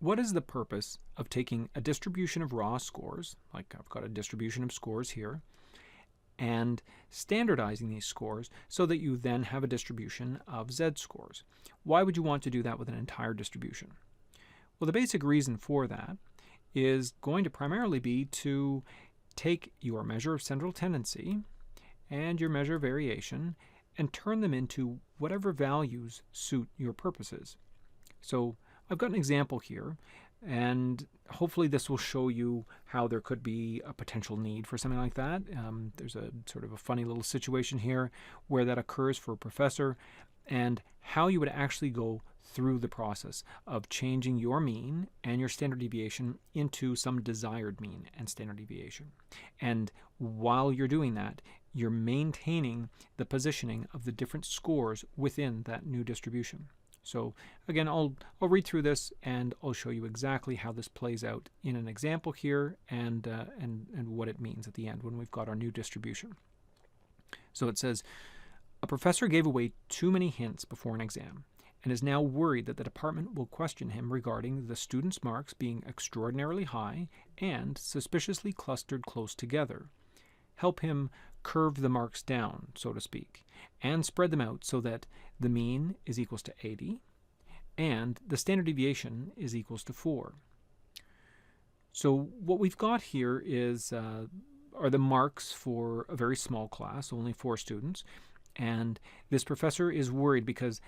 what is the purpose of taking a distribution of raw scores, like I've got a distribution of scores here, and standardizing these scores so that you then have a distribution of z-scores? Why would you want to do that with an entire distribution? Well, the basic reason for that is going to primarily be to take your measure of central tendency and your measure of variation and turn them into whatever values suit your purposes. So I've got an example here, and hopefully this will show you how there could be a potential need for something like that. There's a sort of a funny little situation here where that occurs for a professor, and how you would actually go through the process of changing your mean and your standard deviation into some desired mean and standard deviation. And while you're doing that, you're maintaining the positioning of the different scores within that new distribution. So again, I'll read through this and I'll show you exactly how this plays out in an example here and what it means at the end when we've got our new distribution. So it says, a professor gave away too many hints before an exam and is now worried that the department will question him regarding the students' marks being extraordinarily high and suspiciously clustered close together. Help him curve the marks down, so to speak, and spread them out so that the mean is equals to 80 and the standard deviation is equals to 4. So what we've got here is are the marks for a very small class, only 4 students, and this professor is worried because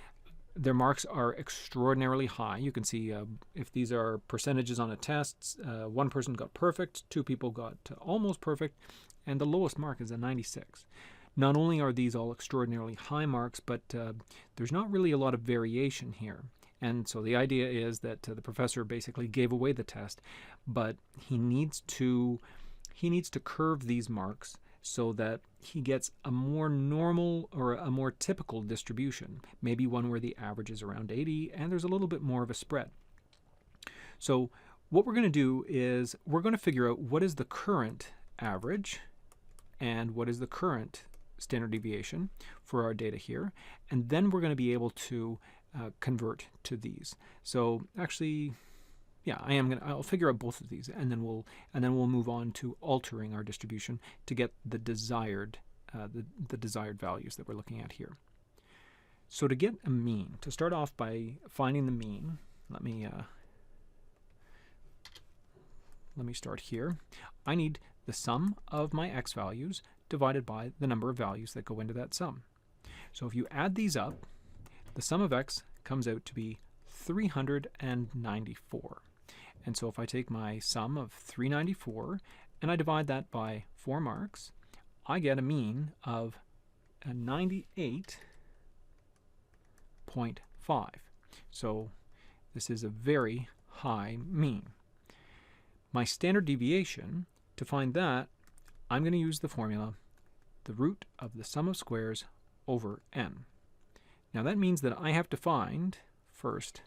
their marks are extraordinarily high. You can see if these are percentages on a test, one person got perfect, 2 people got almost perfect, and the lowest mark is a 96. Not only are these all extraordinarily high marks, but there's not really a lot of variation here. And so the idea is that the professor basically gave away the test, but he needs to curve these marks so that he gets a more normal or a more typical distribution, maybe one where the average is around 80 and there's a little bit more of a spread. So what we're going to do is we're going to figure out what is the current average and what is the current standard deviation for our data here, and then we're going to be able to convert to these. So actually, yeah, I'll figure out both of these, and then we'll move on to altering our distribution to get the desired the desired values that we're looking at here. So to get a mean, to start off by finding the mean, let me start here. I need the sum of my x values divided by the number of values that go into that sum. So if you add these up, the sum of x comes out to be 394. And so if I take my sum of 394 and I divide that by 4 marks, I get a mean of 98.5. So this is a very high mean. My standard deviation, to find that, I'm going to use the formula, the root of the sum of squares over n. Now that means that I have to find first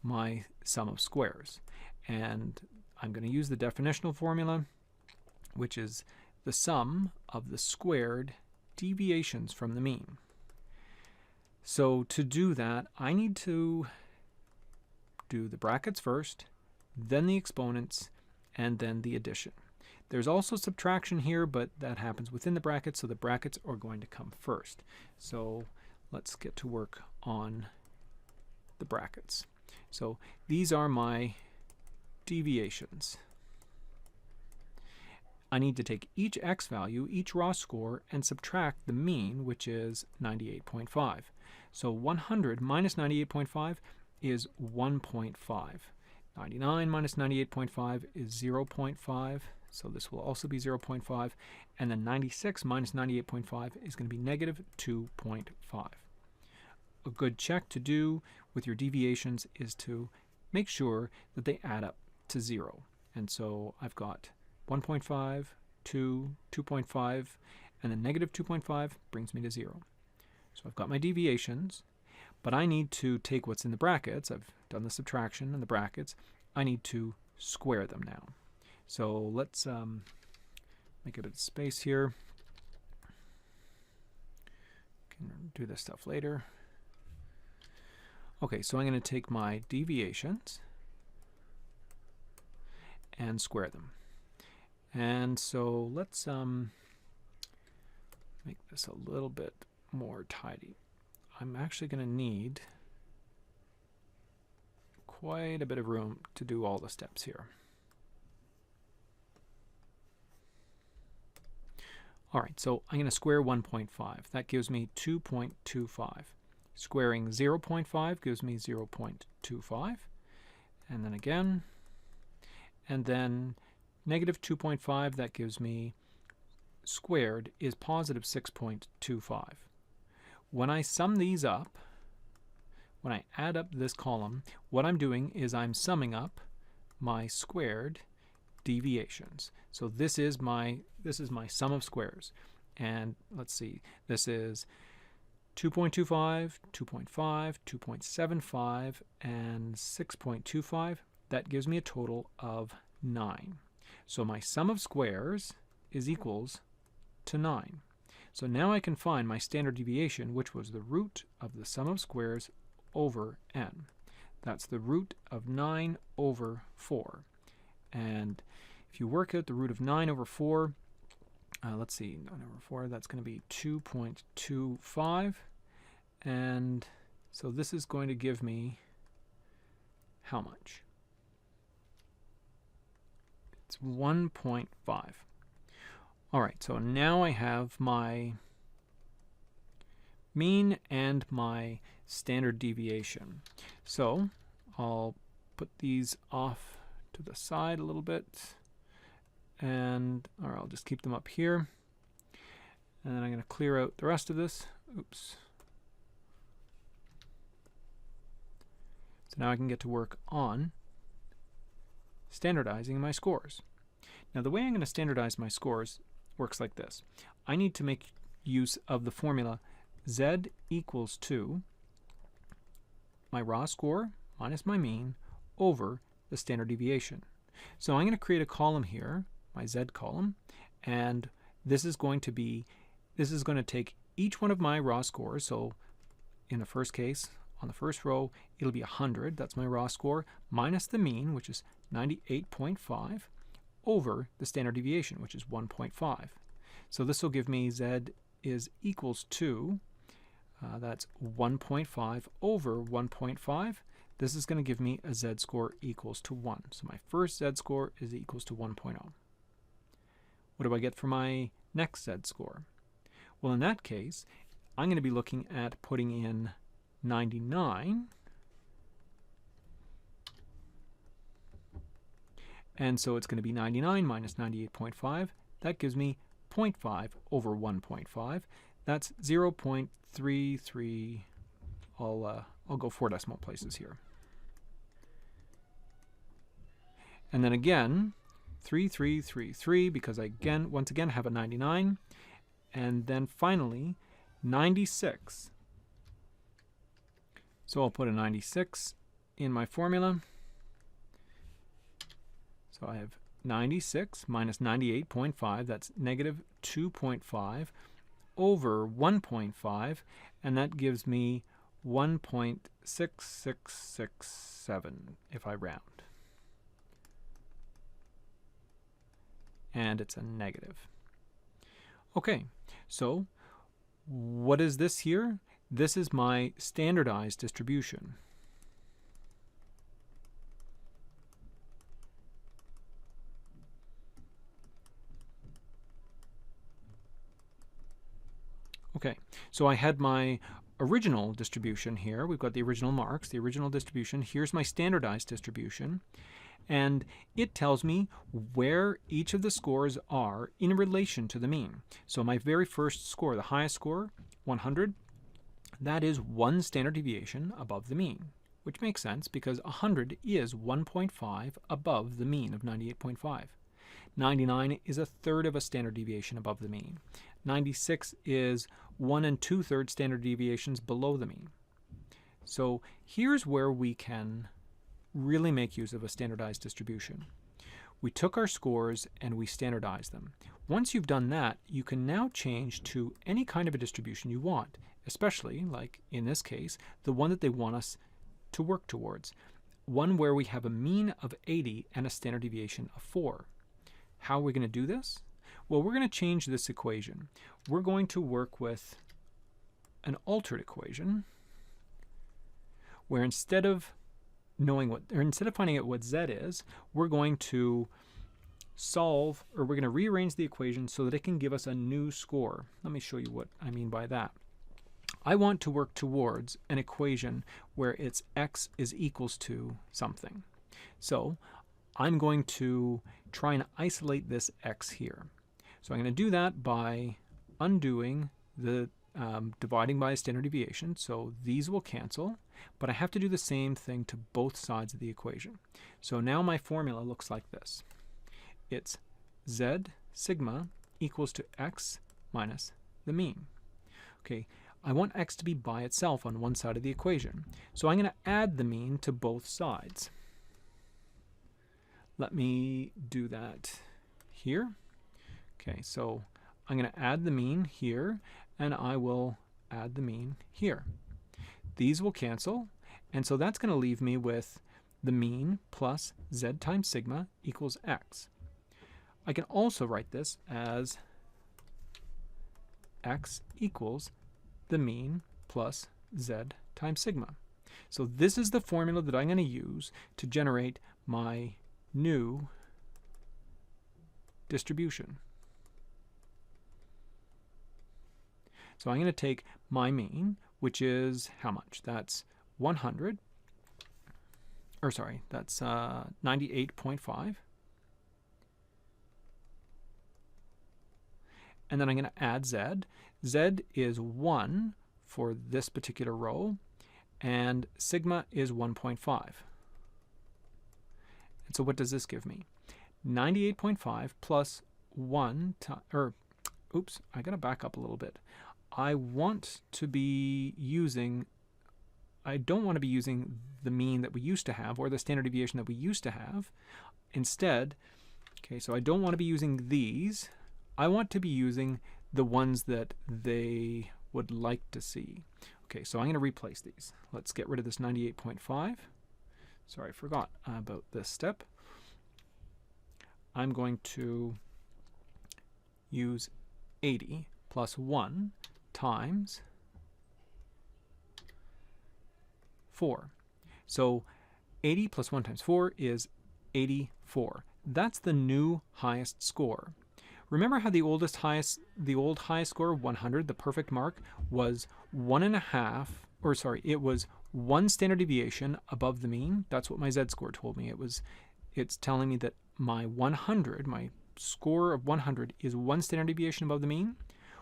my sum of squares, and I'm going to use the definitional formula, which is the sum of the squared deviations from the mean. So to do that, I need to do the brackets first, then the exponents, and then the addition. There's also subtraction here, but that happens within the brackets, so the brackets are going to come first. So let's get to work on the brackets. So these are my deviations. I need to take each x value, each raw score, and subtract the mean, which is 98.5. So 100 minus 98.5 is 1.5. 99 minus 98.5 is 0.5, so this will also be 0.5. And then 96 minus 98.5 is going to be negative 2.5. A good check to do with your deviations is to make sure that they add up to 0. And so I've got 1.5, 2, 2.5, and then negative 2.5 brings me to 0. So I've got my deviations, but I need to take what's in the brackets. I've done the subtraction in the brackets. I need to square them now. So let's make a bit of space here. Can do this stuff later. Okay, so I'm going to take my deviations and square them. And so let's make this a little bit more tidy. I'm actually going to need quite a bit of room to do all the steps here. All right, so I'm going to square 1.5. That gives me 2.25. Squaring 0.5 gives me 0.25. And then again. And then negative 2.5, that gives me squared is positive 6.25. When I sum these up, when I add up this column, what I'm doing is I'm summing up my squared deviations. So this is my sum of squares. And let's see, this is 2.25, 2.5, 2.75, and 6.25. That gives me a total of 9. So my sum of squares is equals to 9. So now I can find my standard deviation, which was the root of the sum of squares over n. That's the root of 9 over 4. And if you work out the root of 9 over 4, let's see, 9 over 4, that's going to be 2.25. And so this is going to give me how much? It's 1.5. All right, so now I have my mean and my standard deviation. So I'll put these off to the side a little bit, or I'll just keep them up here. And then I'm going to clear out the rest of this. Oops. So now I can get to work on standardizing my scores. Now the way I'm going to standardize my scores works like this. I need to make use of the formula z equals to my raw score minus my mean over the standard deviation. So I'm going to create a column here, my z column, and this is going to take each one of my raw scores. So in the first case, on the first row, it'll be 100, that's my raw score, minus the mean, which is 98.5, over the standard deviation, which is 1.5. So this will give me z is equals to, that's 1.5 over 1.5. This is going to give me a z score equals to 1. So my first z score is equals to 1.0. What do I get for my next z score? Well, in that case, I'm going to be looking at putting in 99. And so it's going to be 99 minus 98.5. That gives me 0.5 over 1.5. That's 0.33. I'll go 4 decimal places here. And then again, 3333, because I once again have a 99. And then finally, 96. So I'll put a 96 in my formula. So I have 96 minus 98.5, that's negative 2.5 over 1.5, and that gives me 1.6667 if I round. And it's a negative. Okay, so what is this here? This is my standardized distribution. Okay, so I had my original distribution here. We've got the original marks, the original distribution. Here's my standardized distribution. And it tells me where each of the scores are in relation to the mean. So my very first score, the highest score, 100, that is one standard deviation above the mean, which makes sense because 100 is 1.5 above the mean of 98.5. 99 is a third of a standard deviation above the mean. 96 is 1 2/3 standard deviations below the mean. So here's where we can really make use of a standardized distribution. We took our scores and we standardized them. Once you've done that, you can now change to any kind of a distribution you want, especially, like in this case, the one that they want us to work towards. one where we have a mean of 80 and a standard deviation of 4. How are we going to do this? Well, we're going to change this equation. We're going to work with an altered equation where instead of finding out what z is, we're going to we're going to rearrange the equation so that it can give us a new score. Let me show you what I mean by that. I want to work towards an equation where its x is equals to something. So I'm going to try and isolate this x here. So I'm going to do that by undoing the dividing by a standard deviation. So these will cancel, but I have to do the same thing to both sides of the equation. So now my formula looks like this. It's z sigma equals to x minus the mean. Okay, I want x to be by itself on one side of the equation. So I'm going to add the mean to both sides. Let me do that here. Okay, so I'm going to add the mean here, and I will add the mean here. These will cancel, and so that's going to leave me with the mean plus z times sigma equals x. I can also write this as x equals the mean plus z times sigma. So this is the formula that I'm going to use to generate my new distribution. So I'm going to take my mean, which is how much? That's 100, or sorry, that's 98.5. And then I'm going to add z. Z is 1 for this particular row, and sigma is 1.5. And so what does this give me? 98.5 plus 1, oops, I got to back up a little bit. I don't want to be using the mean that we used to have or the standard deviation that we used to have. Instead, okay, so I don't want to be using these. I want to be using the ones that they would like to see. Okay, so I'm going to replace these. Let's get rid of this 98.5. Sorry, I forgot about this step. I'm going to use 80 plus 1 times 4. So 80 plus 1 times 4 is 84. That's the new highest score. Remember how the old highest score of 100, the perfect mark, was 1.5, or sorry, it was 1 standard deviation above the mean? That's what my z-score told me. It's telling me that my score of 100 is 1 standard deviation above the mean.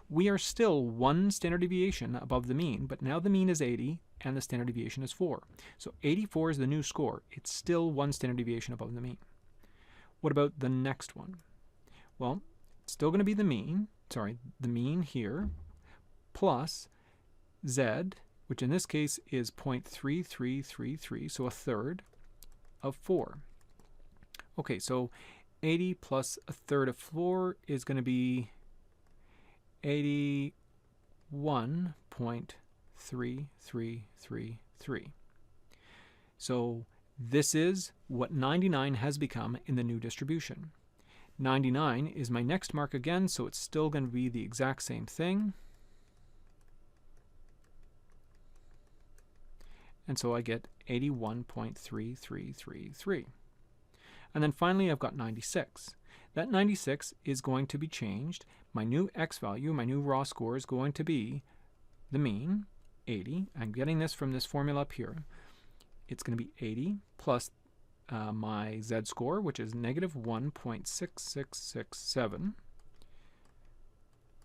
We are still 1 standard deviation above the mean, but now the mean is 80 and the standard deviation is 4. So 84 is the new score. It's still 1 standard deviation above the mean. What about the next one? Well, it's still going to be the mean here, plus z, which in this case is 0.3333, so a third of 4. Okay, so 80 plus a third of 4 is going to be 81.3333. So this is what 99 has become in the new distribution. 99 is my next mark again, so it's still going to be the exact same thing. And so I get 81.3333. And then finally I've got 96. That 96 is going to be changed. My new x value, my new raw score, is going to be the mean, 80. I'm getting this from this formula up here. It's going to be 80 plus my z-score, which is negative 1.6667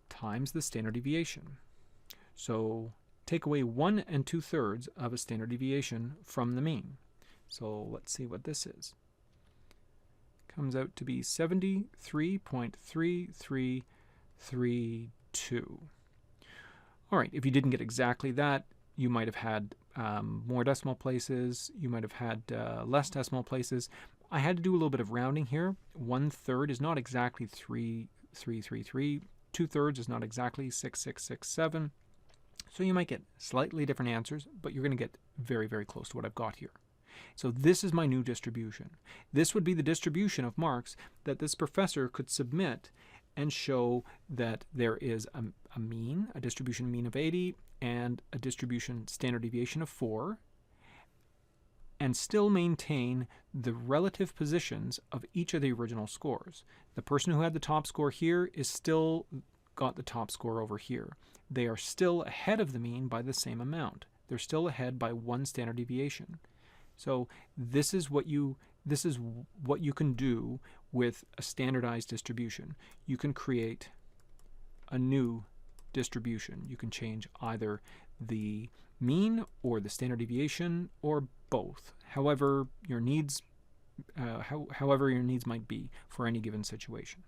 times the standard deviation. So take away 1 2/3 of a standard deviation from the mean. So let's see what this is. Comes out to be 73.3332. All right, if you didn't get exactly that, you might have had more decimal places. You might have had less decimal places. I had to do a little bit of rounding here. 1/3 is not exactly 3333. 2/3 is not exactly 6667. So you might get slightly different answers, but you're going to get very, very close to what I've got here. So this is my new distribution. This would be the distribution of marks that this professor could submit and show that there is a mean, a distribution mean of 80, and a distribution standard deviation of 4, and still maintain the relative positions of each of the original scores. The person who had the top score here is still got the top score over here. They are still ahead of the mean by the same amount. They're still ahead by 1 standard deviation. So this is what you can do with a standardized distribution. You can create a new distribution. You can change either the mean or the standard deviation or both, however your needs might be for any given situation.